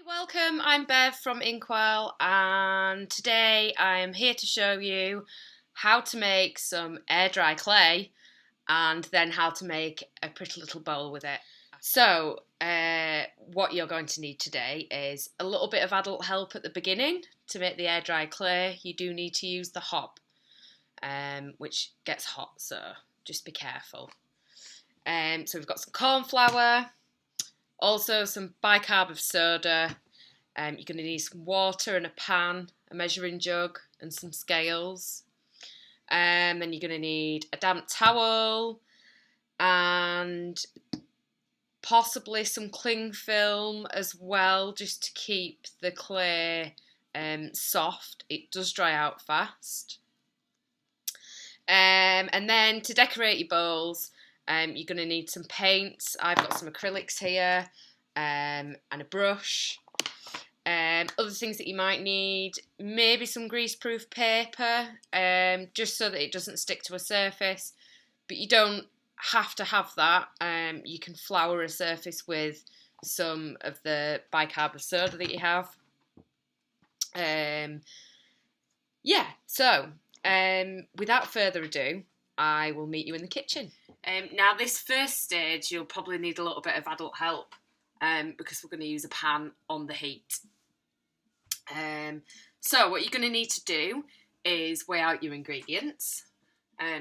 Welcome, I'm Bev from Inkwell, and today I am here to show you how to make some air dry clay and then how to make a pretty little bowl with it. So, what you're going to need today is a little bit of adult help at the beginning. To make the air dry clay, you do need to use the hob, which gets hot, so just be careful. So we've got some corn flour, also some bicarb of soda. You're going to need some water and a pan, a measuring jug and some scales. Then you're going to need a damp towel and possibly some cling film as well, just to keep the clay soft. It does dry out fast. And then to decorate your bowls, you're going to need some paints. I've got some acrylics here and a brush. Other things that you might need, maybe some greaseproof paper, just so that it doesn't stick to a surface. But you don't have to have that. You can flour a surface with some of the bicarb of soda that you have. Without further ado, I will meet you in the kitchen. Now, this first stage, you'll probably need a little bit of adult help because we're going to use a pan on the heat. So what you're going to need to do is weigh out your ingredients.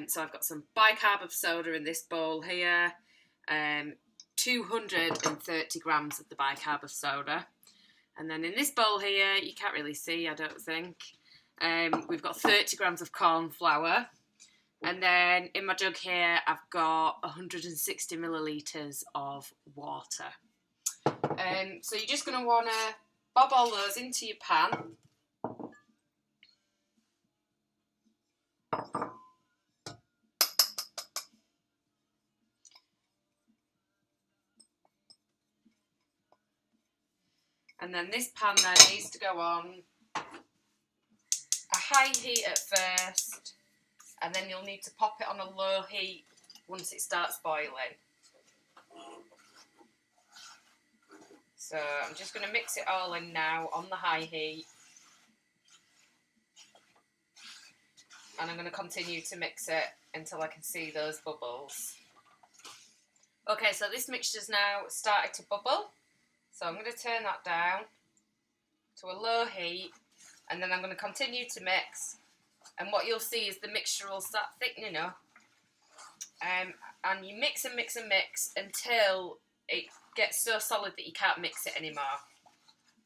So I've got some bicarb of soda in this bowl here, 230 grams of the bicarb of soda. And then in this bowl here, you can't really see, I don't think, we've got 30 grams of corn flour. And then in my jug here, I've got 160 millilitres of water. So you're just going to want to bob all those into your pan. And then this pan then needs to go on a high heat at first, and then you'll need to pop it on a low heat once it starts boiling. So I'm just going to mix it all in now on the high heat. And I'm going to continue to mix it until I can see those bubbles. Okay, so this mixture's now started to bubble. So I'm going to turn that down to a low heat, and then I'm going to continue to mix. And what you'll see is the mixture will start thickening up. And you mix and mix and mix until it gets so solid that you can't mix it anymore.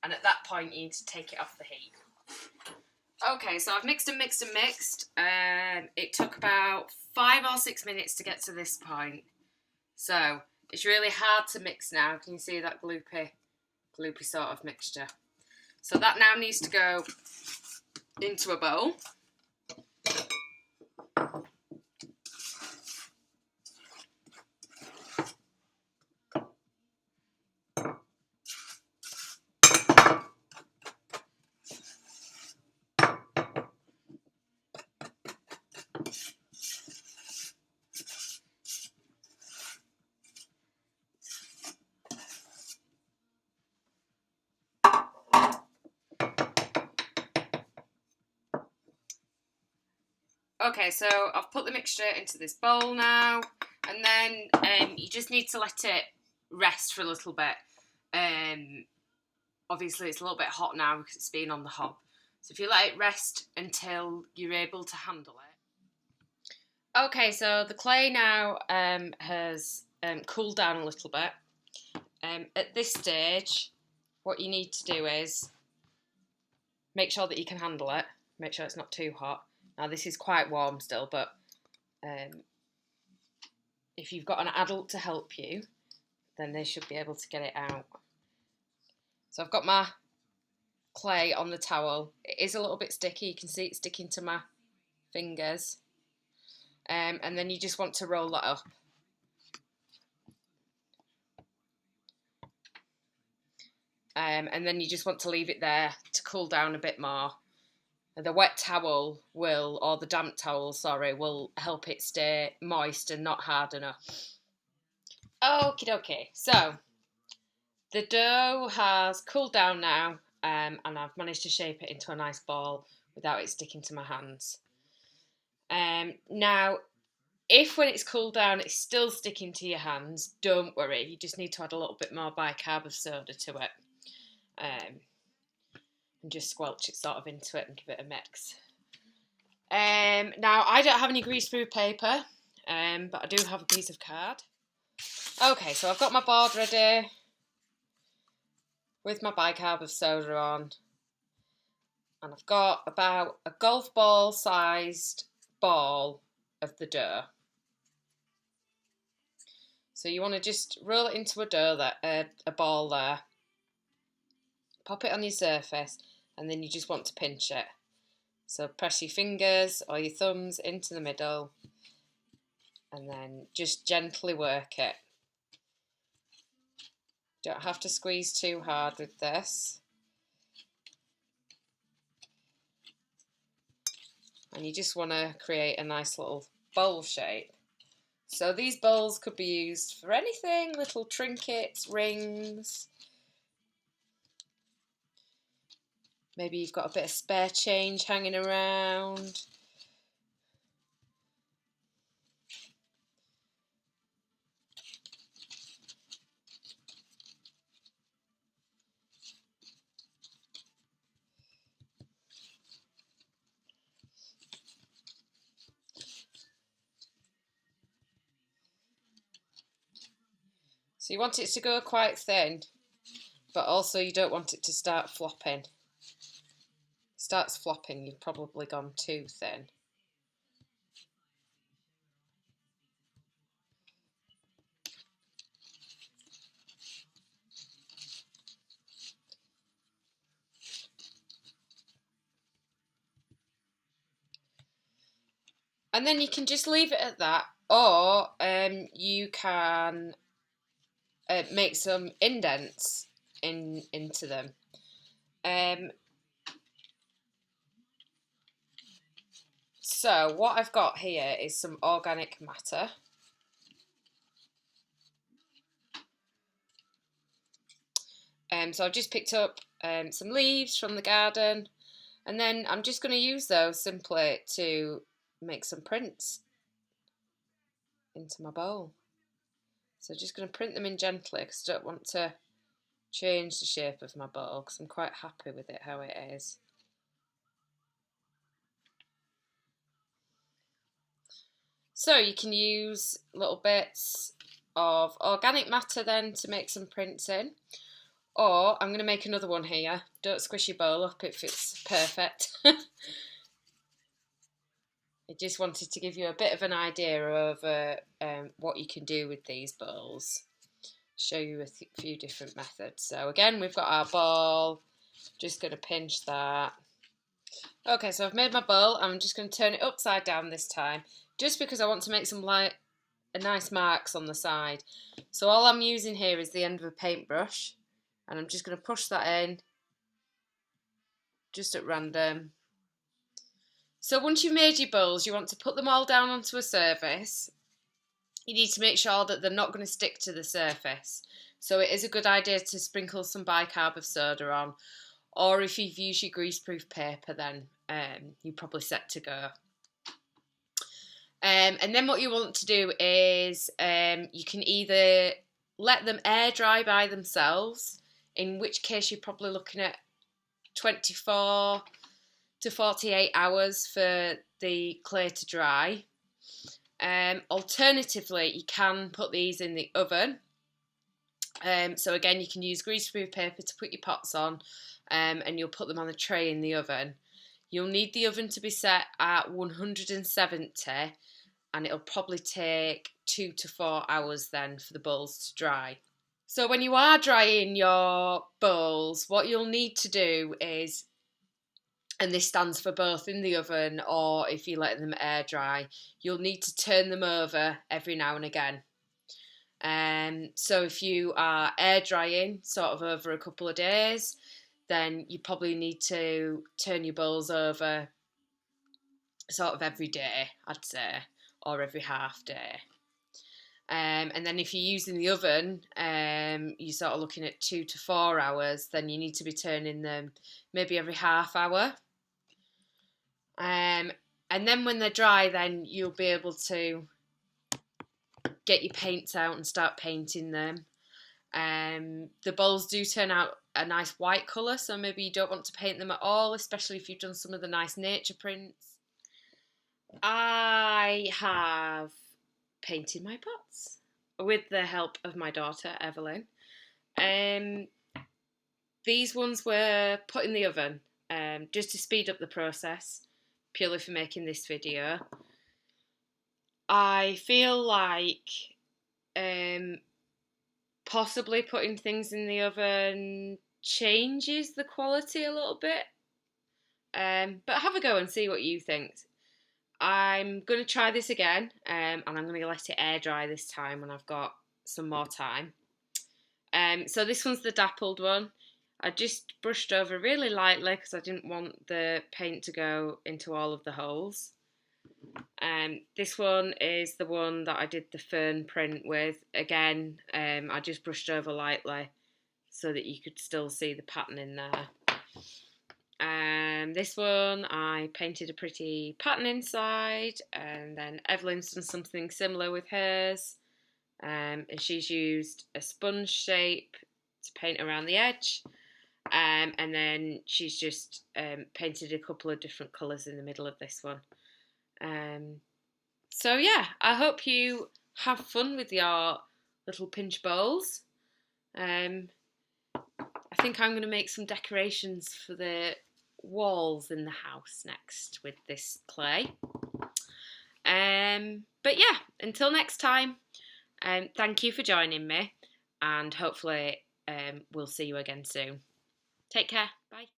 And at that point, you need to take it off the heat. Okay, so I've mixed and mixed and mixed. It took about 5 or 6 minutes to get to this point. So it's really hard to mix now. Can you see that gloopy sort of mixture? So that now needs to go into a bowl. Okay, so I've put the mixture into this bowl now, and then you just need to let it rest for a little bit. Obviously it's a little bit hot now because it's been on the hob. So if you let it rest until you're able to handle it. Okay, so the clay now has cooled down a little bit. At this stage, what you need to do is make sure that you can handle it. Make sure it's not too hot. Now this is quite warm still, but if you've got an adult to help you, then they should be able to get it out. So I've got my clay on the towel. It is a little bit sticky. You can see it sticking to my fingers. And then you just want to roll that up. And then you just want to leave it there to cool down a bit more. The wet towel will, or the damp towel, sorry, will help it stay moist and not hard enough. Okie dokie. So The dough has cooled down now, and I've managed to shape it into a nice ball without it sticking to my hands. Now, if when it's cooled down it's still sticking to your hands, don't worry. You just need to add a little bit more bicarb of soda to it, and just squelch it sort of into it and give it a mix. Now, I don't have any greaseproof paper, but I do have a piece of card. Okay, so I've got my board ready with my bicarb of soda on, and I've got about a golf ball sized ball of the dough. So you want to just roll it into a ball there, pop it on your surface, and then you just want to pinch it. So press your fingers or your thumbs into the middle, and then just gently work it. Don't have to squeeze too hard with this. And you just want to create a nice little bowl shape. So these bowls could be used for anything, little trinkets, rings. Maybe you've got a bit of spare change hanging around. So you want it to go quite thin, but also you don't want it to start flopping. If it starts flopping, you've probably gone too thin. And then you can just leave it at that, or you can make some indents into them. So what I've got here is some organic matter. So I've just picked up some leaves from the garden, and then I'm just going to use those simply to make some prints into my bowl. So just going to print them in gently because I don't want to change the shape of my bowl because I'm quite happy with it how it is. So you can use little bits of organic matter then to make some prints in. Or I'm going to make another one here. Don't squish your bowl up if it's perfect. I just wanted to give you a bit of an idea of what you can do with these bowls. Show you a few different methods. So again, we've got our bowl. Just going to pinch that. Okay, so I've made my bowl. I'm just going to turn it upside down this time, just because I want to make some nice marks on the side. So all I'm using here is the end of a paintbrush, and I'm just going to push that in, just at random. So once you've made your bowls, you want to put them all down onto a surface. You need to make sure that they're not going to stick to the surface. So it is a good idea to sprinkle some bicarb of soda on, or if you've used your greaseproof paper, then you're probably set to go. And then what you want to do is you can either let them air dry by themselves, in which case you're probably looking at 24 to 48 hours for the clay to dry. Alternatively, you can put these in the oven. So again, you can use greaseproof paper to put your pots on, and you'll put them on a tray in the oven. You'll need the oven to be set at 170, and it'll probably take 2 to 4 hours then for the bowls to dry. So when you are drying your bowls, what you'll need to do is, and this stands for both in the oven or if you let them air dry, you'll need to turn them over every now and again. So if you are air drying sort of over a couple of days, then you probably need to turn your bowls over sort of every day, I'd say, or every half day. And then if you're using the oven, you're sort of looking at 2 to 4 hours, then you need to be turning them maybe every half hour. And then when they're dry, then you'll be able to get your paints out and start painting them. The bowls do turn out a nice white colour, so maybe you don't want to paint them at all, especially if you've done some of the nice nature prints. I have painted my pots with the help of my daughter, Evelyn. These ones were put in the oven just to speed up the process, purely for making this video. I feel like possibly putting things in the oven changes the quality a little bit, but have a go and see what you think. I'm going to try this again, and I'm going to let it air dry this time when I've got some more time. So this one's the dappled one. I just brushed over really lightly because I didn't want the paint to go into all of the holes. This one is the one that I did the fern print with. Again, I just brushed over lightly so that you could still see the pattern in there. This one I painted a pretty pattern inside, and then Evelyn's done something similar with hers, and she's used a sponge shape to paint around the edge, and then she's just painted a couple of different colours in the middle of this one. So yeah, I hope you have fun with your little pinch bowls. I think I'm going to make some decorations for the walls in the house next with this clay. But yeah, until next time, thank you for joining me, and hopefully we'll see you again soon. Take care. Bye.